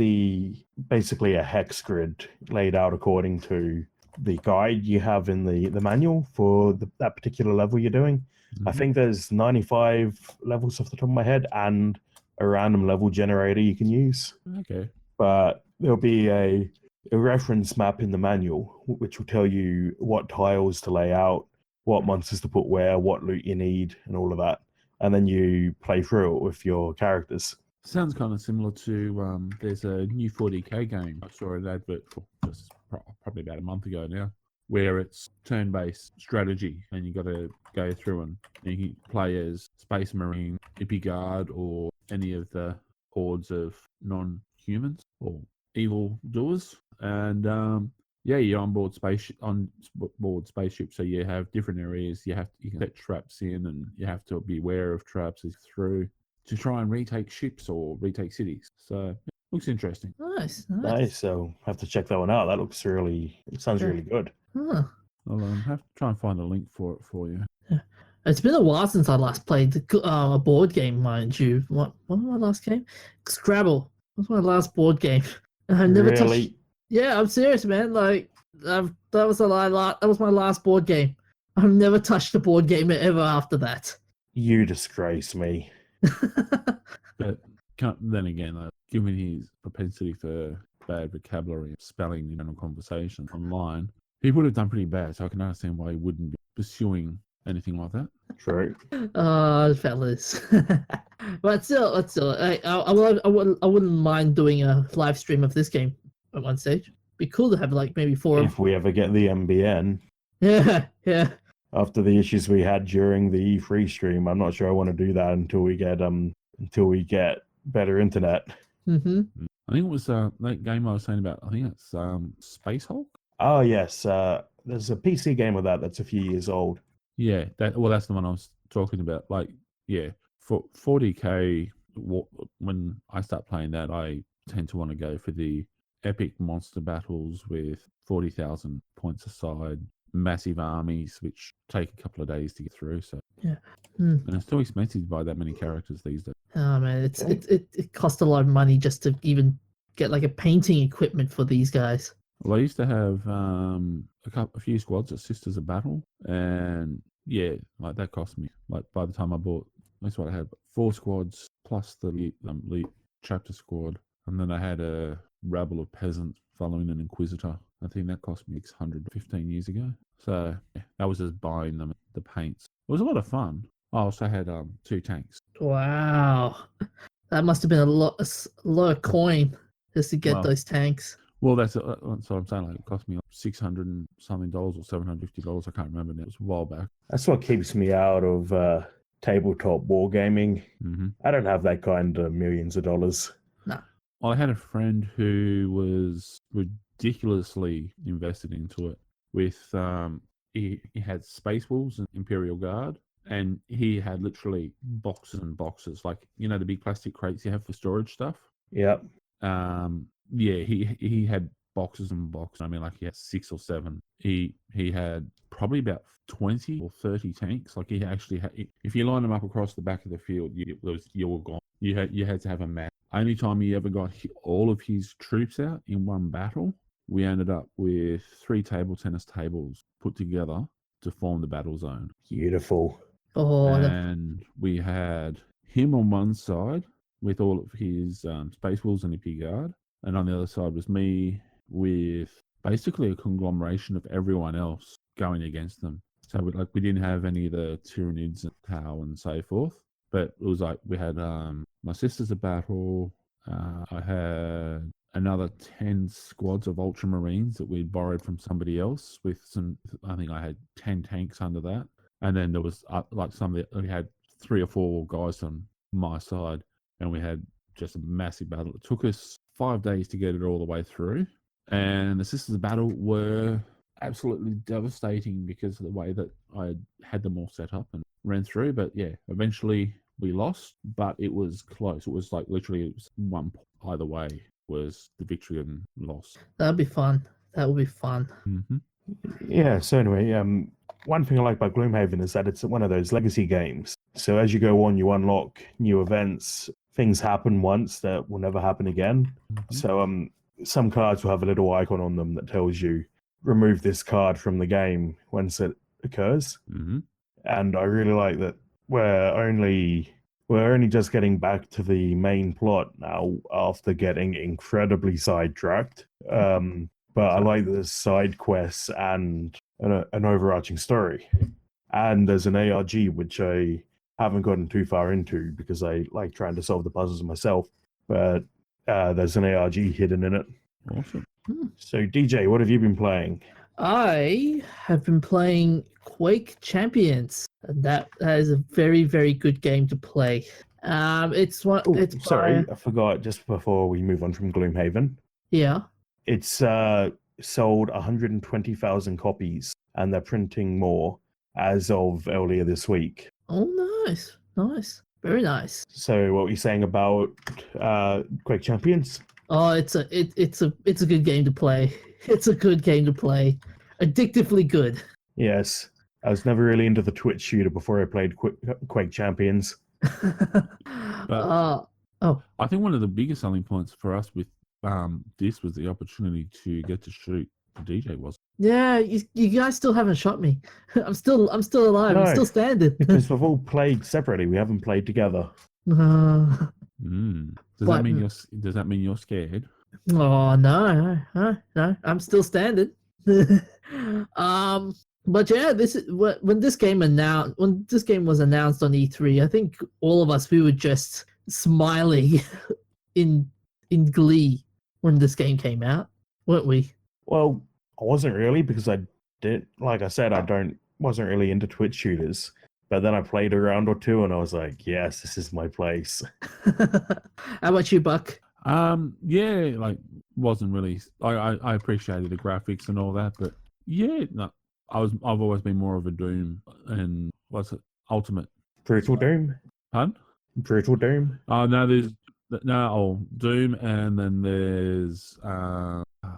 basically a hex grid laid out according to the guide you have in the manual for that particular level you're doing. I think there's 95 levels off the top of my head, and a random level generator you can use. Okay. But there'll be a reference map in the manual which will tell you what tiles to lay out, what monsters to put where, what loot you need, and all of that. And then you play through it with your characters. Sounds kind of similar to there's a new 40k game I saw an advert for just probably about a month ago now, where it's turn-based strategy, and you got to go through and you play as Space Marine, Hippie Guard, or any of the hordes of non-humans or evil doers. And you're on board spaceship, so you have different areas. You can set traps in, and you have to be aware of traps as through to try and retake ships or retake cities. So it looks interesting. Nice. So have to check that one out. It sounds really good. Huh. I'll have to try and find a link for it for you. Yeah. It's been a while since I last played a board game, mind you. What was my last game? Scrabble. That was my last board game. And I've never touched. Yeah, I'm serious, man. Like that was my last board game. I've never touched a board game ever after that. You disgrace me. But then again, given his propensity for bad vocabulary and spelling in general conversation online, he would have done pretty bad. So I can understand why he wouldn't be pursuing anything like that. True. Fellas. But still, I wouldn't mind doing a live stream of this game at one stage. Be cool to have like maybe 4. If we ever get the MBN. Yeah. After the issues we had during the E3 stream, I'm not sure I want to do that until we get better internet. Mm-hmm. I think it was that game I was saying about. I think it's Space Hulk. Oh yes, there's a PC game of that's a few years old. Yeah, that's the one I was talking about. Like, yeah, for 40k, when I start playing that, I tend to want to go for the epic monster battles with 40,000 points aside, massive armies which take a couple of days to get through. So yeah, and it's too expensive to buy that many characters these days. Oh man, it costs a lot of money just to even get like a painting equipment for these guys. Well, I used to have a few squads at Sisters of Battle, and yeah, like that cost me. Like by the time I bought, that's what I had: 4 squads plus the elite chapter squad, and then I had a rabble of peasants following an inquisitor. I think that cost me 615 years ago. So yeah, that was just buying them the paints. It was a lot of fun. I also had 2 tanks. Wow, that must have been a lot of coin just to get those tanks. Well, that's what I'm saying. Like, it cost me like $600 and something or $750. I can't remember now. It was a while back. That's what keeps me out of tabletop wargaming. Mm-hmm. I don't have that kind of millions of dollars. No. I had a friend who was ridiculously invested into it. With he had Space Wolves and Imperial Guard, and he had literally boxes and boxes, like the big plastic crates you have for storage stuff. Yep. Yeah, he had boxes and boxes. I mean, like he had 6 or 7. He had probably about 20 or 30 tanks. Like he actually had, if you line them up across the back of the field, you were gone. You had to have a map. Only time he ever got all of his troops out in one battle, we ended up with 3 table tennis tables put together to form the battle zone. Beautiful. Oh, and we had him on one side, with all of his Space Wolves and Hippie Guard, and on the other side was me with basically a conglomeration of everyone else going against them. So we didn't have any of the Tyranids and Tau and so forth, but it was like we had my sisters a battle. I had another 10 squads of Ultramarines that we'd borrowed from somebody else with some. I think I had 10 tanks under that, and then there was we had 3 or 4 guys on my side, and we had just a massive battle. It took us 5 days to get it all the way through, and the Sisters of Battle were absolutely devastating because of the way that I had them all set up and ran through. But yeah, eventually we lost, but it was close. It was like literally it was 1 point either way was the victory and loss. That'd be fun. That would be fun. Mm-hmm. Yeah, so anyway, one thing I like about Gloomhaven is that it's one of those legacy games. So as you go on, you unlock new events. Things happen once that will never happen again. Mm-hmm. So some cards will have a little icon on them that tells you, remove this card from the game once it occurs. Mm-hmm. And I really like that we're only just getting back to the main plot now after getting incredibly sidetracked. But I like the side quests and an overarching story. And there's an ARG, which I haven't gotten too far into because I like trying to solve the puzzles myself. But there's an ARG hidden in it. Awesome. So, DJ, what have you been playing? I have been playing Quake Champions. And that is a very, very good game to play. It's one. Oh, it's sorry, by, I forgot. Just before we move on from Gloomhaven, yeah. it's sold 120,000 copies, and they're printing more as of earlier this week. Oh, nice, very nice. So, what were you saying about Quake Champions? Oh, it's a good game to play. It's a good game to play. Addictively good. Yes, I was never really into the Twitch shooter before I played Quake Champions. I think one of the biggest selling points for us with this was the opportunity to get to shoot the DJ. Was Yeah, you guys still haven't shot me. I'm still alive. No, I'm still standing. because we've all played separately. We haven't played together. Does that mean you're scared? Oh no. I'm still standing. But yeah, when this game was announced on E3, I think all of us, we were just smiling in glee when this game came out, weren't we? Well, I wasn't really, because like I said, wasn't really into Twitch shooters. But then I played a round or two and I was like, yes, this is my place. How about you, Buck? Yeah, like wasn't really. I appreciated the graphics and all that, but yeah, no, I've always been more of a Doom and what's it, Ultimate. Brutal Doom? Pardon? Brutal Doom? Oh no, Doom, and then there's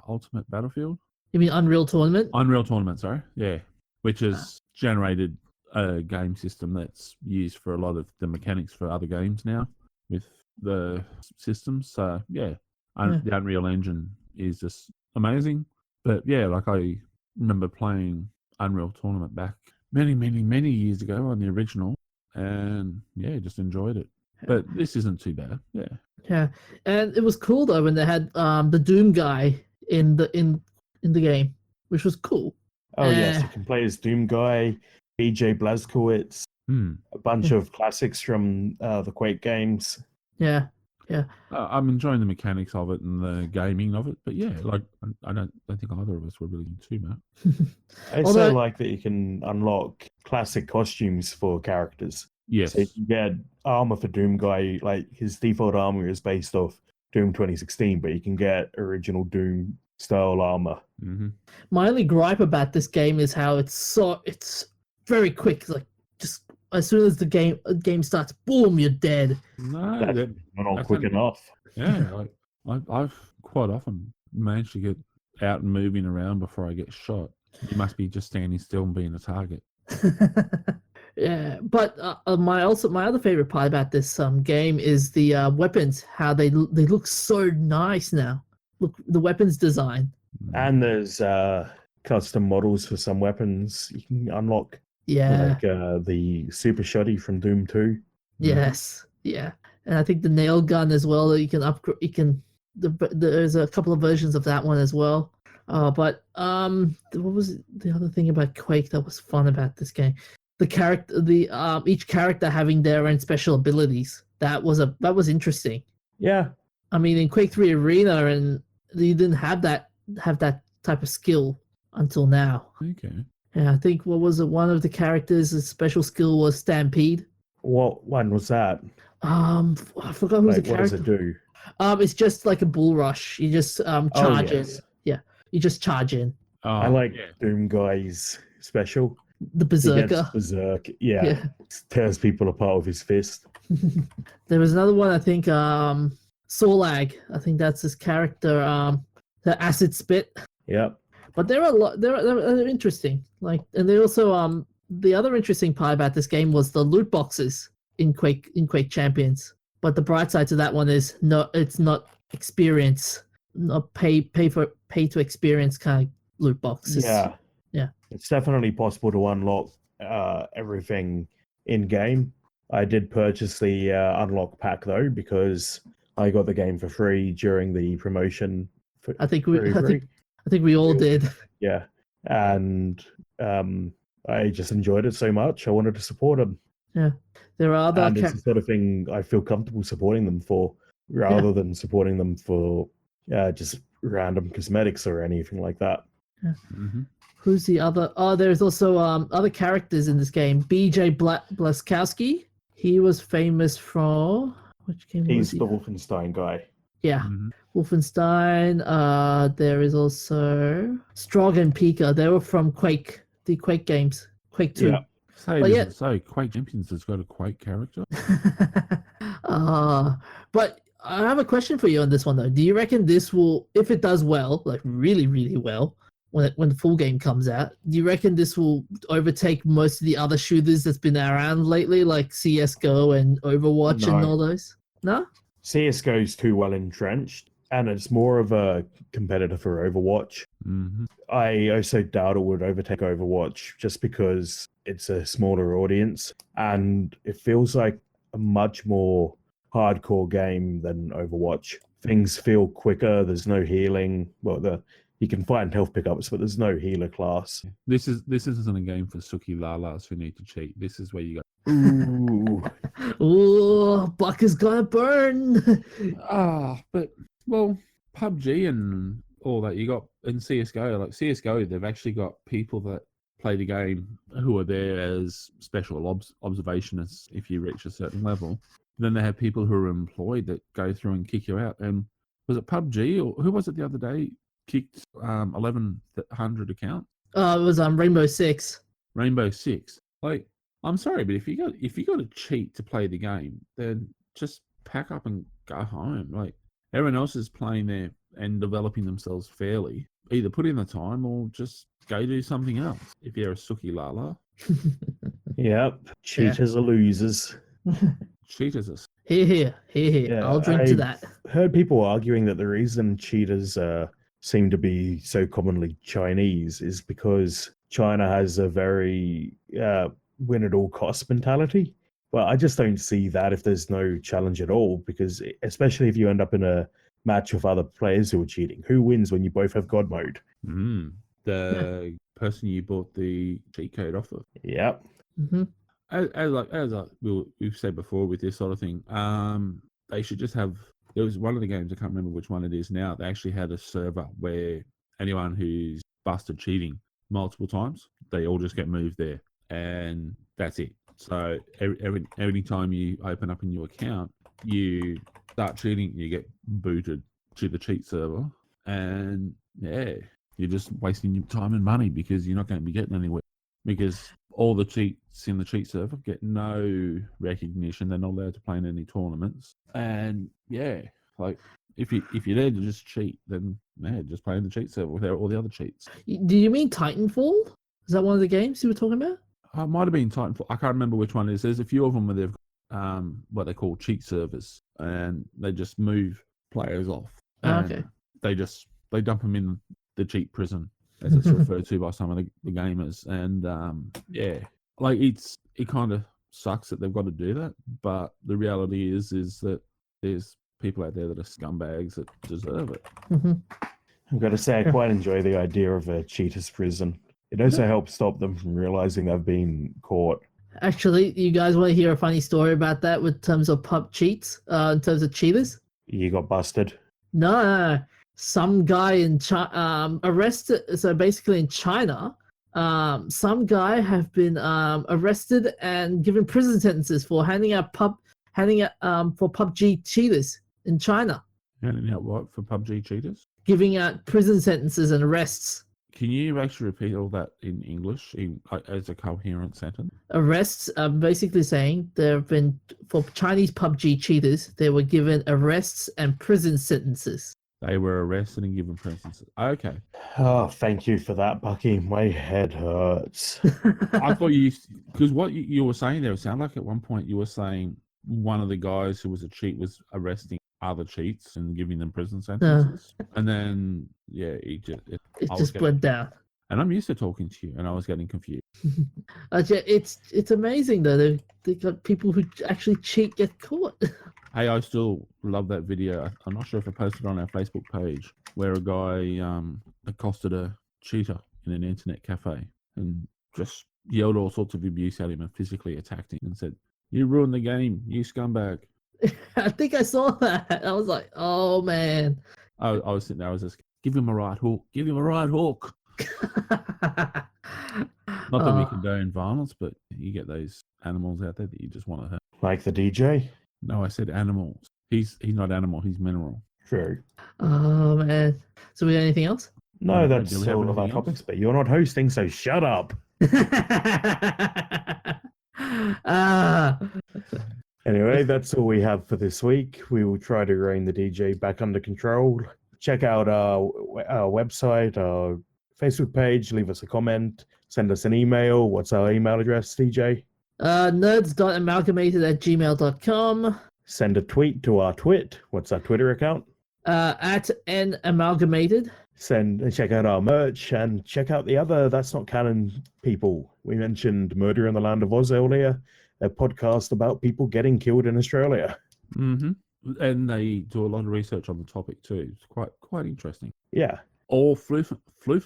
Ultimate Battlefield. You mean Unreal Tournament? Unreal Tournament, sorry. Yeah, which has generated a game system that's used for a lot of the mechanics for other games now with the systems. So yeah, the Unreal Engine is just amazing. But yeah, like I remember playing Unreal Tournament back many years ago on the original, and yeah, just enjoyed it. But this isn't too bad. Yeah, and it was cool though when they had the Doom guy in the game, which was cool. Oh yes, you can play as Doom guy, BJ Blazkowicz, a bunch of classics from the Quake games. Yeah. I'm enjoying the mechanics of it and the gaming of it, but yeah, like I don't think either of us were really into that. I also like that you can unlock classic costumes for characters. Yes. So you can get armor for Doom guy, like his default armor is based off Doom 2016, but you can get original Doom style armor. Mm-hmm. My only gripe about this game is how it's very quick. Like just as soon as the game starts, boom, you're dead. No, that's not quick enough. Yeah, I've quite often managed to get out and moving around before I get shot. You must be just standing still and being a target. Yeah, but my other favorite part about this game is the weapons. How they look so nice now. Look, the weapons design. And there's custom models for some weapons you can unlock. Yeah, like the Super Shoddy from Doom 2. Yes, yeah. and I think the nail gun as well that you can upgrade. There's a couple of versions of that one as well. But what was the other thing about Quake that was fun about this game? Each character having their own special abilities. That was interesting. Yeah. I mean, in Quake 3 Arena, and you didn't have that type of skill until now. Okay. Yeah, I think what was it? One of the characters' special skill was Stampede. What one was that? I forgot who's the Like, what character. does it do? It's just like a bull rush. You just charge in. yes. Yeah, you just charge in. Oh, I like yeah. Doom Guy's special. The He berserker. gets berserk. Yeah. Tears people apart with his fist. There was another one. I think Sorlag. I think that's his character. The acid spit. Yep. But there are a lot. They're interesting. Like, and they also the other interesting part about this game was the loot boxes in Quake Champions. But the bright side to that one is it's not experience, not pay to experience kind of loot boxes. Yeah. Yeah. It's definitely possible to unlock everything in game. I did purchase the unlock pack though because I got the game for free during the promotion. I think we all did. Yeah, and I just enjoyed it so much. I wanted to support them. Yeah, there are other. And it's the sort of thing I feel comfortable supporting them for, rather than supporting them for just random cosmetics or anything like that. Yeah. Mm-hmm. Who's the other? Oh, there's also other characters in this game. BJ Blazkowski. He was famous from which game? He's was he? the Wolfenstein guy. Yeah, Mm-hmm. Wolfenstein. There is also Strog and Pika. They were from the Quake games. Quake 2. Yeah. So Quake Champions has got a Quake character. But I have a question for you on this one though. Do you reckon this will, if it does well, like really, really well, when the full game comes out, do you reckon this will overtake most of the other shooters that's been around lately, like CS:GO and Overwatch and all those? No? CS:GO's too well entrenched, and it's more of a competitor for Overwatch. Mm-hmm. I also doubt it would overtake Overwatch just because it's a smaller audience, and it feels like a much more hardcore game than Overwatch. Things feel quicker. There's no healing. Well, you can find health pickups, but there's no healer class. This isn't a game for Suki Lalas who need to cheat. This is where you go. Ooh. Ooh, Buck is gonna burn. But PUBG and all that you got in CS:GO. Like CS:GO, they've actually got people that play the game who are there as special observationists if you reach a certain level. Then they have people who are employed that go through and kick you out. And was it PUBG or who was it the other day? Kicked 1,100 accounts. It was Rainbow Six. Rainbow Six. Like, I'm sorry, but if you got to cheat to play the game, then just pack up and go home. Like everyone else is playing there and developing themselves fairly. Either put in the time or just go do something else. If you're a Suki Lala, Yep. Cheaters are losers. cheaters are. Here. Yeah, I'll drink to that. Heard people arguing that the reason cheaters seem to be so commonly Chinese is because China has a very win at all cost mentality. Well, I just don't see that if there's no challenge at all, because especially if you end up in a match with other players who are cheating, who wins when you both have God mode? The person you bought the cheat code off of. Yep. Mm-hmm. As we've said before with this sort of thing, they should just have. There was one of the games, I can't remember which one it is now. They actually had a server where anyone who's busted cheating multiple times, they all just get moved there, and that's it. So every time you open up a new account, you start cheating, you get booted to the cheat server, and yeah, you're just wasting your time and money because you're not going to be getting anywhere. Because all the cheats in the cheat server get no recognition. They're not allowed to play in any tournaments. And yeah, like if you're there to just cheat, then yeah, just play in the cheat server with all the other cheats. Do you mean Titanfall? Is that one of the games you were talking about? It might have been Titanfall. I can't remember which one it is. There's a few of them where they've what they call cheat servers, and they just move players off. Okay. They dump them in the cheat prison, as it's referred to by some of the gamers. And yeah, like it kind of sucks that they've got to do that, but the reality is that there's people out there that are scumbags that deserve it. Mhm. I've got to say, I Yeah. quite enjoy the idea of a cheater's prison. It also helps stop them from realizing they've been caught. Actually, you guys want to hear a funny story about that with terms of pub cheats, in terms of cheaters? You got busted. No. Some guy in China arrested. So basically, in China, some guy have been arrested and given prison sentences for handing out for PUBG cheaters in China, Handing out what for PUBG cheaters? giving out prison sentences and arrests. Can you actually repeat all that in English as a coherent sentence? Arrests are basically saying there have been, for Chinese PUBG cheaters, they were given arrests and prison sentences. They were arrested and given prisons. Okay. Oh, thank you for that, Bucky. My head hurts. I thought because what you were saying there, it sounded like at one point you were saying one of the guys who was a cheat was arresting other cheats and giving them prison sentences. And then, yeah, It just went down. And I'm used to talking to you, and I was getting confused. It's amazing though. They got people who actually cheat get caught. Hey, I still love that video. I'm not sure if I posted it on our Facebook page where a guy accosted a cheater in an internet cafe and just yelled all sorts of abuse at him and physically attacked him and said, "You ruined the game, you scumbag." I think I saw that. I was like, oh man. I was sitting there, I was just, give him a right hook, give him a right hook. Not that we condone violence, but you get those animals out there that you just want to hurt. Like the DJ? No, I said animals. He's not animal, he's mineral. True. Oh man. So we got anything else? No, Do that's we have all of our anything topics, else? but you're not hosting, so shut up. Anyway, that's all we have for this week. We will try to rein the DJ back under control. Check out our website, our Facebook page, leave us a comment, send us an email. What's our email address, DJ? nerds.amalgamated@gmail.com. Send a tweet to our twit. What's our Twitter account? At namalgamated. Check out our merch and check out the other That's Not Canon people. We mentioned Murder in the Land of Oz earlier, a podcast about people getting killed in Australia. Mm-hmm. And they do a lot of research on the topic too. It's quite interesting. Yeah. Or Floof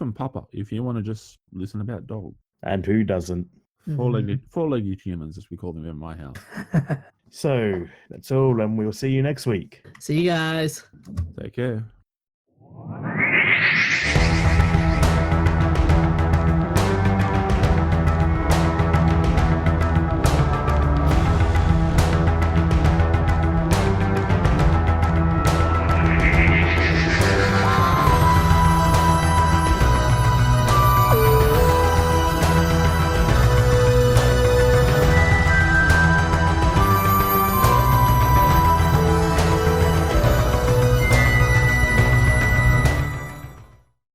and Papa, if you want to just listen about dogs. And who doesn't? Four-legged humans, as we call them in my house. So that's all, and we'll see you next week. See you guys. Take care.